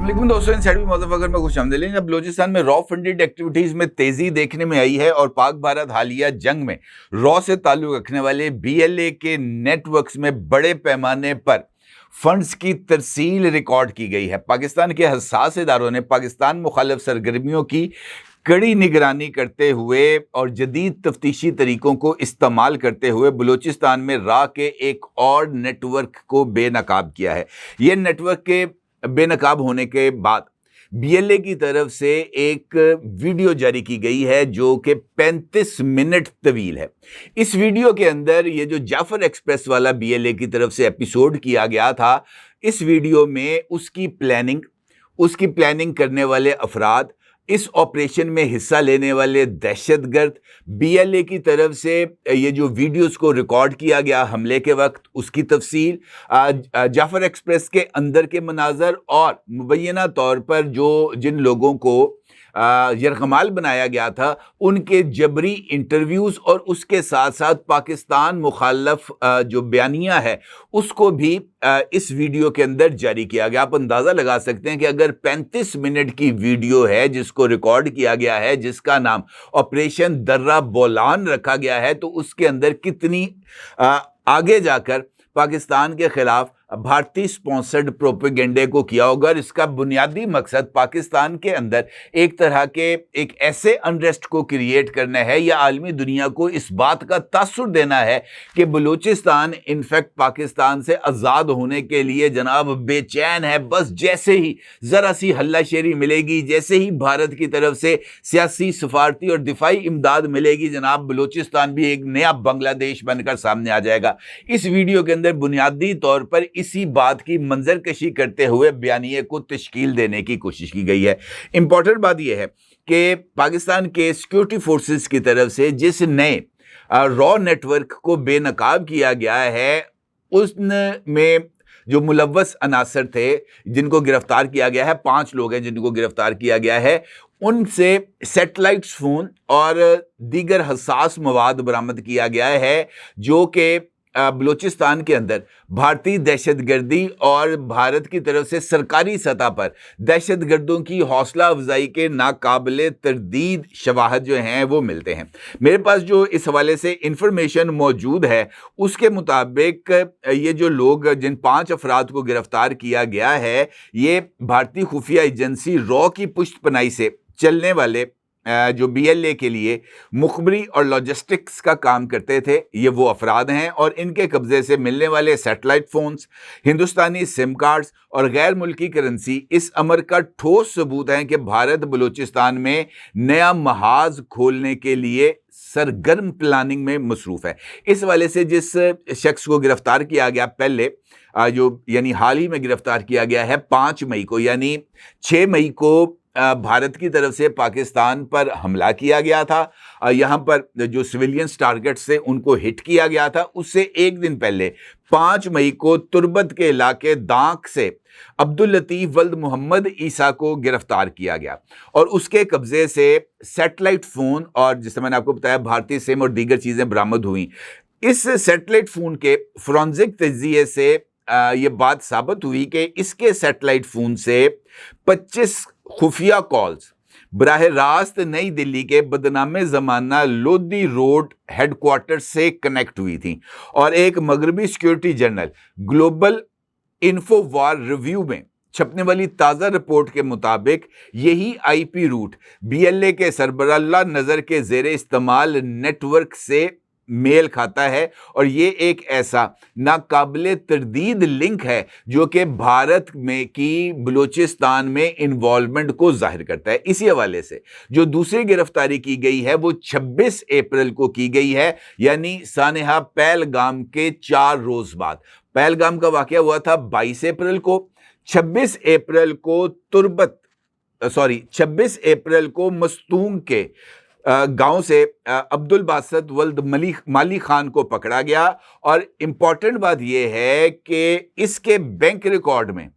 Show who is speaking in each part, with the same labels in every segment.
Speaker 1: अस्सलाम दोस्तों, इनसाइड भी मज़फ़र में खुशामदीद। अब बलूचिस्तान में रॉ फंडेड एक्टिविटीज़ में तेज़ी देखने में आई है और पाक भारत हालिया जंग में रॉ से ताल्लुक़ रखने वाले BLA के नेटवर्क्स में बड़े पैमाने पर फंड्स की तरसील रिकॉर्ड की गई है। पाकिस्तान के हसास इदारों ने पाकिस्तान मुखालिफ सरगर्मियों की कड़ी निगरानी करते हुए और जदीद तफ्तीशी तरीकों को इस्तेमाल करते हुए बलूचिस्तान में रॉ के एक और नेटवर्क को बेनकाब किया है। ये नेटवर्क के बेनकाब होने के बाद BLA की तरफ से एक वीडियो जारी की गई है जो कि 35 मिनट तवील है। इस वीडियो के अंदर ये जो जाफर एक्सप्रेस वाला BLA की तरफ से एपिसोड किया गया था, इस वीडियो में उसकी प्लानिंग करने वाले अफराद, इस ऑपरेशन में हिस्सा लेने वाले दहशतगर्द, BLA की तरफ से ये जो वीडियोस को रिकॉर्ड किया गया हमले के वक्त उसकी तफसील, जाफर एक्सप्रेस के अंदर के मनाजर और मुबैना तौर पर जिन लोगों को यरगमाल बनाया गया था उनके जबरी इंटरव्यूज़ और उसके साथ साथ पाकिस्तान मुखालफ जो बयानिया है उसको भी इस वीडियो के अंदर जारी किया गया। आप अंदाज़ा लगा सकते हैं कि अगर 35 मिनट की वीडियो है जिसको रिकॉर्ड किया गया है, जिसका नाम ऑपरेशन दर्रा बोलान रखा गया है, तो उसके अंदर कितनी आगे जाकर पाकिस्तान के खिलाफ भारतीय स्पॉन्सर्ड प्रोपेगेंडे को किया होगा। और इसका बुनियादी मकसद पाकिस्तान के अंदर एक तरह के एक ऐसे अनरेस्ट को क्रिएट करना है या आलमी दुनिया को इस बात का तासुर देना है कि बलूचिस्तान इनफैक्ट पाकिस्तान से आज़ाद होने के लिए जनाब बेचैन है। बस जैसे ही ज़रा सी हल्लाशेरी मिलेगी, जैसे ही भारत की तरफ से सियासी, सफारती और दिफाई इमदाद मिलेगी, जनाब बलूचिस्तान भी एक नया बांग्लादेश बनकर सामने आ जाएगा। इस वीडियो के अंदर बुनियादी तौर पर इसी बात की मंजरकशी करते हुए बयानिए को तश्कील देने की कोशिश की गई है। इंपॉर्टेंट बात यह है कि पाकिस्तान के सिक्योरिटी फोर्सेस की तरफ से जिस नए रॉ नेटवर्क को बेनकाब किया गया है उसमें जो मुलव्वस अनासर थे जिनको गिरफ्तार किया गया है, 5 लोग हैं जिनको गिरफ्तार किया गया है, उनसे सैटेलाइट फ़ोन और दीगर हसास मवाद बरामद किया गया है जो कि बलूचिस्तान के अंदर भारतीय दहशतगर्दी और भारत की तरफ से सरकारी सतह पर दहशतगर्दों की हौसला अफजाई के नाकाबिले तरदीद शवाहद जो हैं वो मिलते हैं। मेरे पास जो इस हवाले से इंफॉर्मेशन मौजूद है उसके मुताबिक ये जो लोग, जिन 5 अफराद को गिरफ्तार किया गया है, ये भारतीय खुफिया एजेंसी रॉ की पुष्टपनाही से चलने वाले जो BLA के लिए मुखबरी और लॉजिस्टिक्स का काम करते थे, ये वो अफराद हैं। और इनके कब्जे से मिलने वाले सैटेलाइट फ़ोन्स, हिंदुस्तानी सिम कार्ड्स और गैर मुल्की करेंसी इस अमर का ठोस सबूत हैं कि भारत बलूचिस्तान में नया महाज खोलने के लिए सरगर्म प्लानिंग में मसरूफ़ है। इस वाले से जिस शख्स को गिरफ्तार किया गया पहले, जो यानी हाल ही में गिरफ्तार किया गया है 5 मई को, यानी 6 मई को भारत की तरफ से पाकिस्तान पर हमला किया गया था। यहाँ पर जो सिविलियंस टारगेट्स थे उनको हिट किया गया था। उससे एक दिन पहले 5 मई को तुर्बत के इलाके दांक से अब्दुल लतीफ़ वल्द मोहम्मद ईसा को गिरफ्तार किया गया और उसके कब्जे से सैटेलाइट फ़ोन और जिससे मैंने आपको बताया भारतीय सिम और दीगर चीज़ें बरामद हुई। इस सैटेलाइट फ़ोन के फोरेंसिक तज्ज़िये से ये बात साबित हुई कि इसके सैटेलाइट फ़ोन से 25 खुफिया कॉल्स बराह रास्त नई दिल्ली के बदनामे ज़माना लोधी रोड हेडक्वार्टर से कनेक्ट हुई थी और एक मगरबी सिक्योरिटी जर्नल ग्लोबल इन्फोवार रिव्यू में छपने वाली ताज़ा रिपोर्ट के मुताबिक यही IP रूट BLA के सरबराह नज़र के ज़ेरे इस्तेमाल नेटवर्क से मेल खाता है और ये एक ऐसा नाकाबिले तरदीद लिंक है जो कि भारत में की बलूचिस्तान में इन्वॉल्वमेंट को जाहिर करता है। इसी हवाले से जो दूसरी गिरफ्तारी की गई है वो 26 अप्रैल को की गई है, यानी सानेहा पहलगाम के 4 रोज़ बाद। पहलगाम का वाक़या हुआ था 22 अप्रैल को। 26 अप्रैल को मस्तूंग के गांव से अब्दुल बासत वल्द माली खान को पकड़ा गया। और इम्पॉर्टेंट बात यह है कि इसके बैंक रिकॉर्ड में,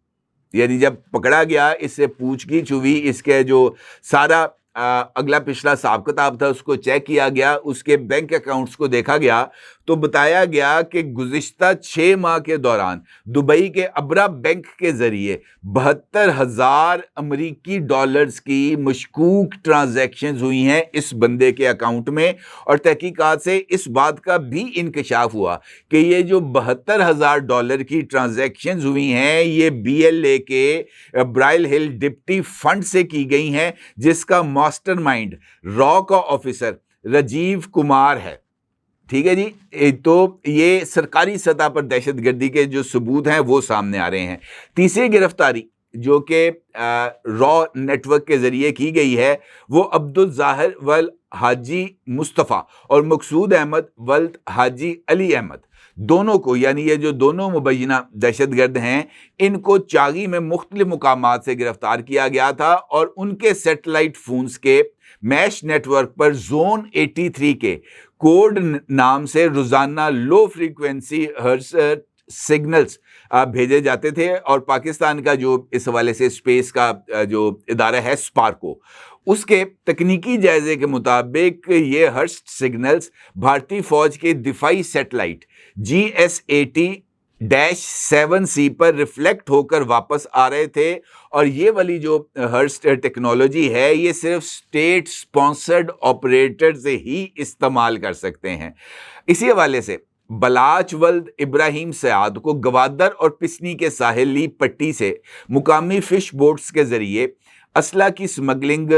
Speaker 1: यानी जब पकड़ा गया, इससे पूछगिछ हुई, इसके जो सारा अगला पिछला हिसाब किताब था उसको चेक किया गया, उसके बैंक अकाउंट्स को देखा गया तो बताया गया कि गुज़िश्ता 6 माह के दौरान दुबई के अबरा बैंक के जरिए 72,000 अमरीकी डॉलर्स की मशकूक ट्रांजैक्शंस हुई हैं इस बंदे के अकाउंट में। और तहकीकात से इस बात का भी इंकशाफ हुआ कि ये जो 72,000 डॉलर की ट्रांजैक्शंस हुई हैं ये BLA के ब्राइल हिल डिप्टी फंड से की गई हैं, जिसका मास्टरमाइंड रॉ का ऑफिसर राजीव कुमार है। ठीक है जी, तो ये सरकारी सतह पर दहशतगर्दी के जो सबूत हैं वो सामने आ रहे हैं। तीसरी गिरफ्तारी जो कि रॉ नेटवर्क के जरिए की गई है वो अब्दुल ज़ाहिर वल हाजी मुस्तफ़ा और मकसूद अहमद वल हाजी अली अहमद दोनों को, यानी ये जो दोनों मुबैना दहशतगर्द हैं, इनको चागी में मुख्तलिफ मुकामात से गिरफ्तार किया गया था और उनके सेटेलाइट फोन्स के मैश नेटवर्क पर जोन 83 के कोड नाम से रोजाना लो फ्रीक्वेंसी हर्ट्ज सिग्नल्स भेजे जाते थे। और पाकिस्तान का जो इस हवाले से स्पेस का जो इदारा है स्पार्को, उसके तकनीकी जायजे के मुताबिक ये हर्ट्ज सिग्नल्स भारतीय फौज के दिफाई सेटेलाइट GS80-7C पर रिफ्लेक्ट होकर वापस आ रहे थे। और ये वाली जो हर्ट्ज टेक्नोलॉजी है ये सिर्फ स्टेट स्पॉन्सर्ड ऑपरेटर से ही इस्तेमाल कर सकते हैं। इसी हवाले से बलाच वल्द इब्राहिम सयाद को गवादर और पिसनी के साहिली पट्टी से मुकामी फिश बोट्स के जरिए असला की स्मगलिंग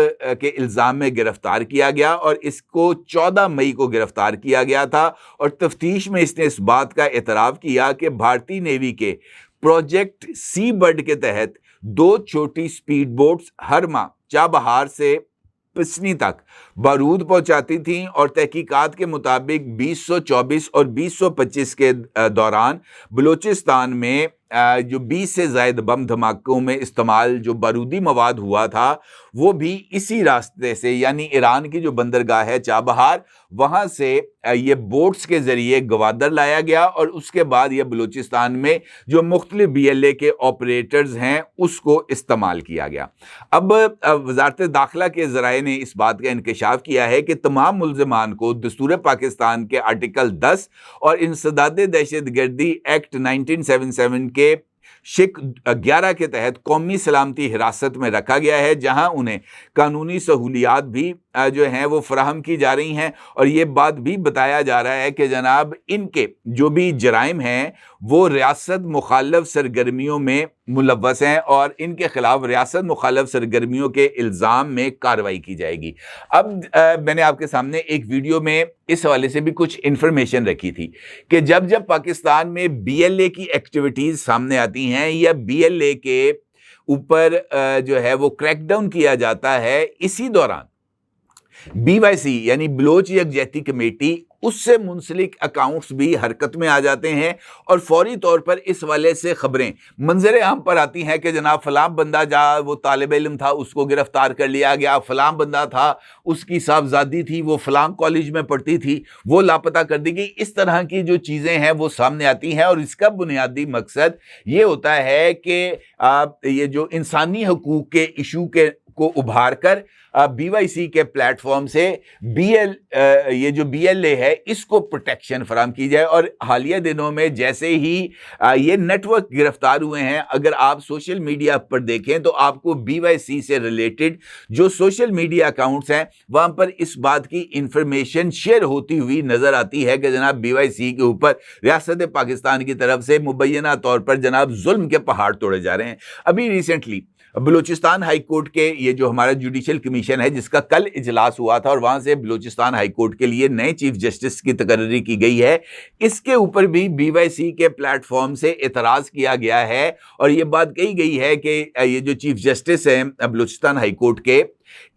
Speaker 1: के इल्ज़ाम में गिरफ्तार किया गया और इसको 14 मई को गिरफ्तार किया गया था। और तफ्तीश में इसने इस बात का एतराफ़ किया कि भारतीय नेवी के प्रोजेक्ट सी बर्ड के तहत 2 छोटी स्पीड बोट्स हर माह चाबहार से पिसनी तक बारूद पहुंचाती थीं और तहकीकात के मुताबिक 2024 और 2025 के दौरान बलूचिस्तान में जो 20 से ज़ायद बम धमाकों में इस्तेमाल जो बारूदी मवाद हुआ था वो भी इसी रास्ते से, यानी ईरान की जो बंदरगाह है चाबहार, वहाँ से ये बोट्स के ज़रिए गवादर लाया गया और उसके बाद ये बलूचिस्तान में जो मुख्तलिफ BLA के ऑपरेटर्स हैं उसको इस्तेमाल किया गया। अब वज़ारत दाखिला के ज़राए ने इस बात का इंकशाफ किया है कि तमाम मुल्ज़िमान को दस्तूर पाकिस्तान के आर्टिकल 10 और इंसदाद दहशतगर्दी एक्ट 1977 के शिक 11 के तहत कौमी सलामती हिरासत में रखा गया है, जहां उन्हें कानूनी सहूलियात भी जो हैं वो फराहम की जा रही हैं। और ये बात भी बताया जा रहा है कि जनाब इनके जो भी जराइम हैं वो रियासत मुखालफ सरगर्मियों में मुलव्वस हैं और इनके खिलाफ रियासत मुखालफ सरगर्मियों के इल्ज़ाम में कार्रवाई की जाएगी। अब मैंने आपके सामने एक वीडियो में इस हवाले से भी कुछ इन्फॉर्मेशन रखी थी कि जब जब पाकिस्तान में BLA की एक्टिविटीज़ सामने आती हैं या BLA के ऊपर जो है वो क्रैकडाउन किया जाता है, इसी दौरान BYC यानी बलोच यकजहती कमेटी उससे मुंसलिक अकाउंट्स भी हरकत में आ जाते हैं और फौरी तौर पर इस वाले से खबरें मंजर आम पर आती हैं कि जनाब फलां बंदा जा वो तालिब इल्म था उसको गिरफ्तार कर लिया गया, फलां बंदा था उसकी साहबजादी थी वो फलां कॉलेज में पढ़ती थी वो लापता कर दी गई। इस तरह की जो चीज़ें हैं वो सामने आती हैं और इसका बुनियादी मकसद ये होता है कि ये जो इंसानी हकूक़ के इशू को उभार कर BYC के प्लेटफॉर्म से ये जो BLA है इसको प्रोटेक्शन फराम की जाए। और हालिया दिनों में जैसे ही ये नेटवर्क गिरफ्तार हुए हैं, अगर आप सोशल मीडिया पर देखें तो आपको BYC से रिलेटेड जो सोशल मीडिया अकाउंट्स हैं वहाँ पर इस बात की इंफॉर्मेशन शेयर होती हुई नज़र आती है कि जनाब BYC के ऊपर रियासत पाकिस्तान की तरफ से मुबैना तौर पर जनाब जुल्म के पहाड़ तोड़े जा रहे हैं। अभी रिसेंटली बलूचिस्तान हाई कोर्ट के ये जो हमारा जुडिशल कमीशन है जिसका कल इजलास हुआ था और वहां से बलूचिस्तान हाई कोर्ट के लिए नए चीफ जस्टिस की तकर्री की गई है, इसके ऊपर भी BYC के प्लेटफॉर्म से एतराज़ किया गया है और ये बात कही गई है कि ये जो चीफ जस्टिस हैं बलूचिस्तान हाई कोर्ट के,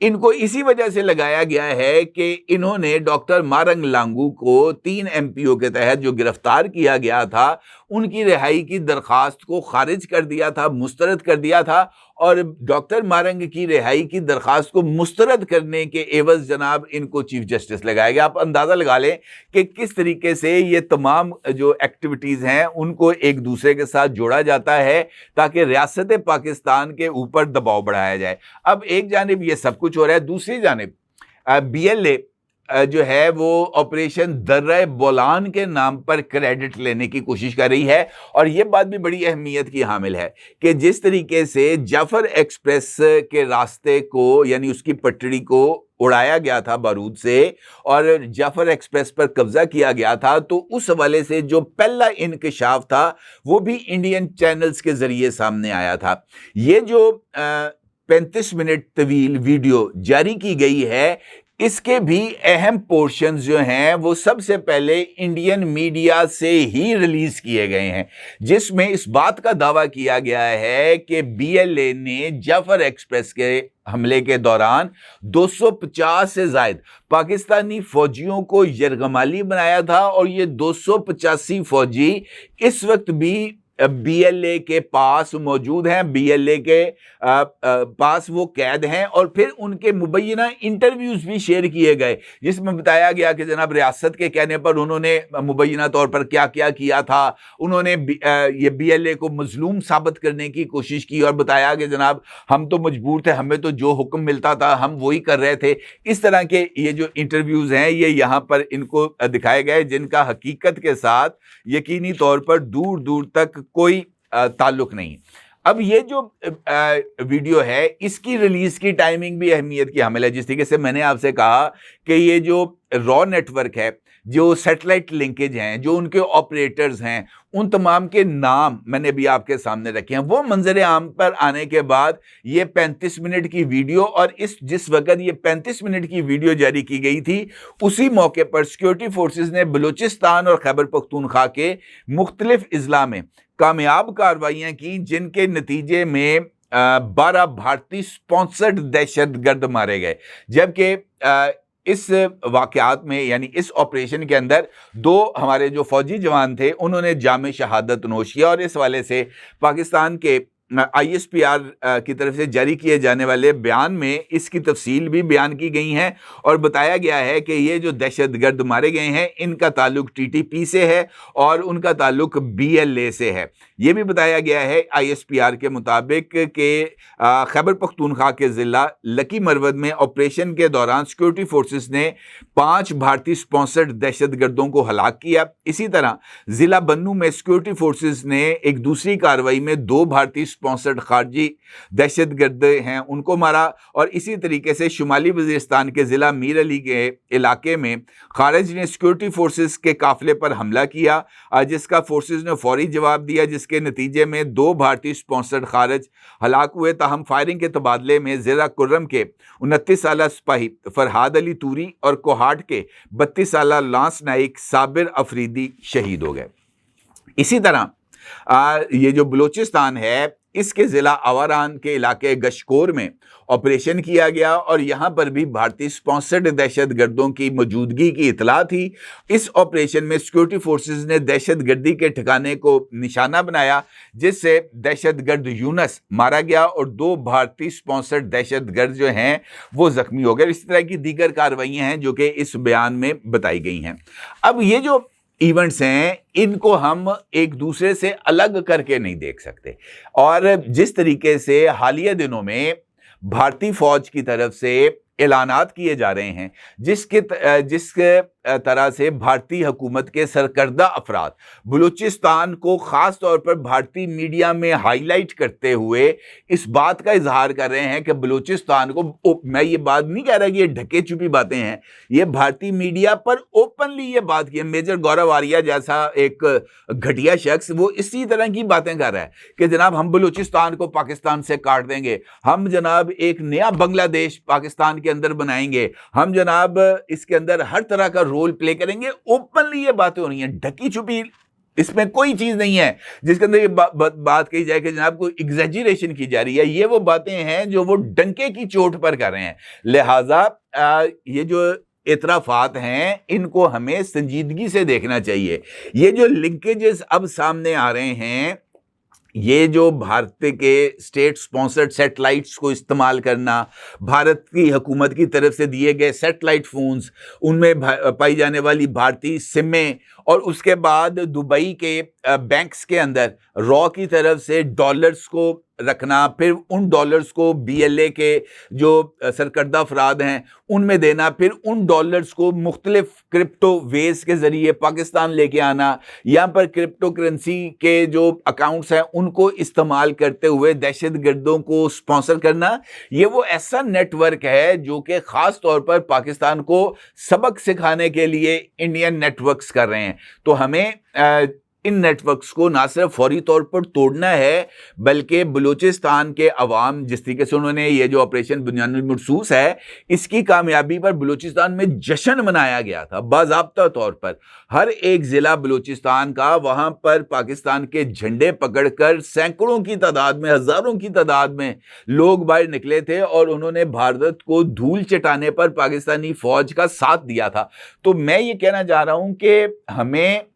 Speaker 1: इनको इसी वजह से लगाया गया है कि इन्होंने डॉक्टर मारंग लांगू को 3 MPO के तहत जो गिरफ्तार किया गया था उनकी रिहाई की दरख्वास्त को खारिज कर दिया था, मुस्तरद कर दिया था और डॉक्टर मारंग की रिहाई की दरख्वास्त को मुस्तरद करने के एवज जनाब इनको चीफ जस्टिस लगाया गया। आप अंदाज़ा लगा लें कि किस तरीके से ये तमाम जो एक्टिविटीज़ हैं उनको एक दूसरे के साथ जोड़ा जाता है ताकि रियासत पाकिस्तान के ऊपर दबाव बढ़ाया जाए। अब एक जानिब ये सब कुछ हो रहा है, दूसरी जानिब BLA जो है वो ऑपरेशन दर्रा बोलान के नाम पर क्रेडिट लेने की कोशिश कर रही है। और यह बात भी बड़ी अहमियत की हामिल है कि जिस तरीके से जाफर एक्सप्रेस के रास्ते को, यानी उसकी पटड़ी को उड़ाया गया था बारूद से और जाफर एक्सप्रेस पर कब्जा किया गया था, तो उस हवाले से जो पहला इंकशाफ था वो भी इंडियन चैनल्स के जरिए सामने आया था। ये जो 35 मिनट तवील वीडियो जारी की गई है, इसके भी अहम पोर्शंस जो हैं वो सबसे पहले इंडियन मीडिया से ही रिलीज किए गए हैं, जिसमें इस बात का दावा किया गया है कि BLA ने जाफर एक्सप्रेस के हमले के दौरान 250 से ज्यादा पाकिस्तानी फौजियों को यरगमाली बनाया था और ये 285 फौजी इस वक्त भी BLA के पास मौजूद हैं, BLA के पास वो कैद हैं। और फिर उनके मुबैना इंटरव्यूज भी शेयर किए गए जिसमें बताया गया कि जनाब रियासत के कहने पर उन्होंने मुबैना तौर पर क्या क्या किया था। उन्होंने ये BLA को मजलूम साबित करने की कोशिश की और बताया कि जनाब हम तो मजबूर थे, हमें तो जो हुक्म मिलता था हम वही कर रहे थे। इस तरह के ये जो इंटरव्यूज हैं ये यहाँ पर इनको दिखाए गए, जिनका हकीकत के साथ यकीनी तौर पर दूर दूर तक कोई ताल्लुक नहीं। अब ये जो वीडियो है इसकी रिलीज की टाइमिंग भी अहमियत की हामिल है। जिस तरीके से मैंने आपसे कहा कि ये जो रॉ नेटवर्क है, जो सैटेलाइट लिंकेज हैं, जो उनके ऑपरेटर्स हैं, उन तमाम के नाम मैंने भी आपके सामने रखे हैं। वो मंजर आम पर आने के बाद ये 35 मिनट की वीडियो, और जिस वक्त ये 35 मिनट की वीडियो जारी की गई थी उसी मौके पर सिक्योरिटी फोर्सेस ने बलूचिस्तान और खैबर पख्तूनख्वा के मुख्तलिफ अजला में कामयाब कार्रवाइयाँ की, जिनके नतीजे में 12 भारतीय स्पॉन्सर्ड दहशतगर्द मारे गए। जबकि इस वाकयात में, यानी इस ऑपरेशन के अंदर 2 हमारे जो फौजी जवान थे उन्होंने जामे शहादत नोश किया। और इस वाले से पाकिस्तान के ISPR की तरफ से जारी किए जाने वाले बयान में इसकी तफसील भी बयान की गई हैं और बताया गया है कि ये जो दहशतगर्द मारे गए हैं इनका ताल्लुक TTP से है और उनका ताल्लुक BLA से है। ये भी बताया गया है ISPR के मुताबिक कि खैबर पख्तूनख्वा के ज़िला लकी मरवद में ऑपरेशन के दौरान सिक्योरिटी फोर्सेस ने 5 भारतीय स्पॉन्सर्ड दहशतगर्दों को हलाक किया। इसी तरह ज़िला बन्नू में सिक्योरिटी फोर्सेस ने एक दूसरी कार्रवाई में 2 भारतीय स्पॉन्सर्ड खारजी दहशतगर्द हैं उनको मारा। और इसी तरीके से शुमाली वजीरिस्तान के ज़िला मीर अली के इलाके में खारिज ने सिक्योरिटी फोर्सेस के काफिले पर हमला किया, जिसका फोर्सेस ने फौरी जवाब दिया, जिसके नतीजे में 2 भारतीय स्पॉन्सर्ड खारिज हलाक हुए। ताहम फायरिंग के तबादले में ज़िला कुर्रम के 29 साला सिपाही फरहाद अली तूरी और कोहाट के 32 साला लांस नाइक साबिर अफरीदी शहीद हो गए। इसी तरह ये जो बलूचिस्तान है इसके ज़िला आवारान के इलाके गशकोर में ऑपरेशन किया गया और यहाँ पर भी भारतीय स्पॉन्सर्ड दहशतगर्दों की मौजूदगी की इतला थी। इस ऑपरेशन में सिक्योरिटी फोर्सेस ने दहशतगर्दी के ठिकाने को निशाना बनाया, जिससे दहशतगर्द यूनस मारा गया और 2 भारतीय स्पॉन्सर्ड दहशतगर्द जो हैं वो जख्मी हो गए। इस तरह की दीगर कार्रवाइयाँ हैं जो कि इस बयान में बताई गई हैं। अब ये जो इवेंट्स हैं इनको हम एक दूसरे से अलग करके नहीं देख सकते, और जिस तरीके से हालिया दिनों में भारतीय फौज की तरफ से ऐलानात किए जा रहे हैं, जिसके तरह से भारतीय हुकूमत के सरकर्दा अफराद बलूचिस्तान को ख़ास तौर पर भारतीय मीडिया में हाईलाइट करते हुए इस बात का इजहार कर रहे हैं कि बलूचिस्तान को, मैं ये बात नहीं कह रहा कि ये ढके छुपी बातें हैं, ये भारतीय मीडिया पर ओपनली ये बात की। मेजर गौरव आर्या जैसा एक घटिया शख्स वो इसी तरह की बातें कर रहा है कि जनाब हम बलूचिस्तान को पाकिस्तान से काट देंगे, हम जनाब एक नया बांग्लादेश पाकिस्तान के अंदर बनाएंगे, हम जनाब इसके अंदर हर तरह का रोल प्ले करेंगे। ओपनली ये बातें हो रही हैं, ढकी छुपी इसमें कोई चीज नहीं है जिसके अंदर ये बात कही जाए कि जनाब कोई एग्जैजरेशन की जा रही है। ये वो बातें हैं जो वो डंके की चोट पर कर रहे हैं। लिहाजा ये जो इतराफात हैं इनको हमें संजीदगी से देखना चाहिए। ये जो लिंकेजेस अब सामने आ रहे हैं, ये जो भारत के स्टेट स्पॉन्सर्ड सैटेलाइट्स को इस्तेमाल करना, भारत की हुकूमत की तरफ से दिए गए सैटेलाइट फ़ोन्स, उनमें पाई जाने वाली भारतीय सिमें, और उसके बाद दुबई के बैंक्स के अंदर रॉ की तरफ से डॉलर्स को रखना, फिर उन डॉलर्स को बीएलए के जो सरकर्दा अफराद हैं उनमें देना, फिर उन डॉलर्स को मुख्तलिफ क्रिप्टो वेज के ज़रिए पाकिस्तान लेके आना, यहाँ पर क्रिप्टो करेंसी के जो अकाउंट्स हैं उनको इस्तेमाल करते हुए दहशत गर्दों को स्पॉन्सर करना, ये वो ऐसा नेटवर्क है जो कि ख़ास तौर पर पाकिस्तान को सबक सिखाने के लिए इंडियन नेटवर्क्स कर रहे हैं। तो हमें इन नेटवर्क्स को ना सिर्फ फौरी तौर पर तोड़ना है, बल्कि बलूचिस्तान के अवाम, जिस तरीके से उन्होंने ये जो ऑपरेशन बुनियानुल मरसूस है इसकी कामयाबी पर बलूचिस्तान में जश्न मनाया गया था बाज़ाब्ता तौर पर। हर एक ज़िला बलूचिस्तान का, वहाँ पर पाकिस्तान के झंडे पकड़कर सैकड़ों की तादाद में, हज़ारों की तादाद में लोग बाहर निकले थे और उन्होंने भारत को धूल चटाने पर पाकिस्तानी फ़ौज का साथ दिया था। तो मैं ये कहना चाह रहा हूँ कि हमें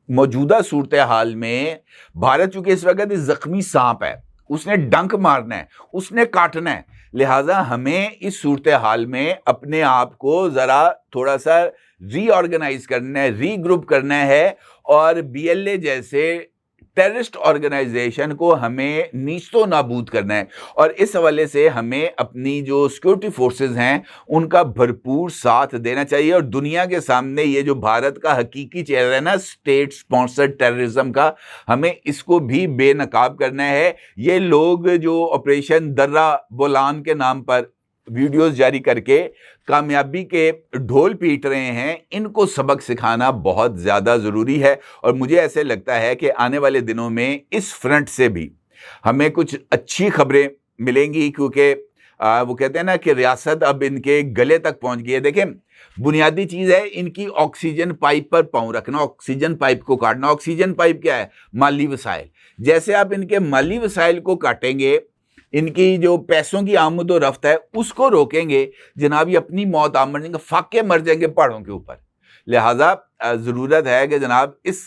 Speaker 1: मौजूदा सूरत हाल में, भारत चूंकि इस वक्त जख्मी सांप है, उसने डंक मारना है, उसने काटना है, लिहाजा हमें इस सूरत हाल में अपने आप को ज़रा थोड़ा सा रीऑर्गेनाइज करना है, रीग्रुप करना है और बीएलए जैसे टेररिस्ट ऑर्गेनाइजेशन को हमें नीस्तो नाबूद करना है। और इस हवाले से हमें अपनी जो सिक्योरिटी फोर्सेस हैं उनका भरपूर साथ देना चाहिए और दुनिया के सामने ये जो भारत का हकीकी चेहरा है ना, स्टेट स्पॉन्सर्ड टेररिज्म का, हमें इसको भी बेनकाब करना है। ये लोग जो ऑपरेशन दर्रा बोलान के नाम पर वीडियोस जारी करके कामयाबी के ढोल पीट रहे हैं, इनको सबक सिखाना बहुत ज़्यादा ज़रूरी है। और मुझे ऐसे लगता है कि आने वाले दिनों में इस फ्रंट से भी हमें कुछ अच्छी खबरें मिलेंगी, क्योंकि वो कहते हैं ना कि रियासत अब इनके गले तक पहुंच गई है। देखें, बुनियादी चीज़ है इनकी ऑक्सीजन पाइप पर पाँव रखना, ऑक्सीजन पाइप को काटना। ऑक्सीजन पाइप क्या है? माली वसाइल। जैसे आप इनके माली वसाइल को काटेंगे, इनकी जो पैसों की आमद और रफ्त है उसको रोकेंगे, जनाब ये अपनी मौत आ मर जाएंगे, फाके मर जाएंगे पहाड़ों के ऊपर। लिहाजा ज़रूरत है कि जनाब इस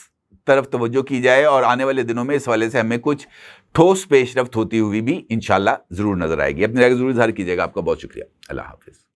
Speaker 1: तरफ तवज्जो की जाए और आने वाले दिनों में इस वाले से हमें कुछ ठोस पेशरफ्त होती हुई भी इंशाल्लाह ज़रूर नज़र आएगी। अपनी राय ज़रूर इज़हार कीजिएगा। आपका बहुत शुक्रिया। अल्लाह हाफिज़।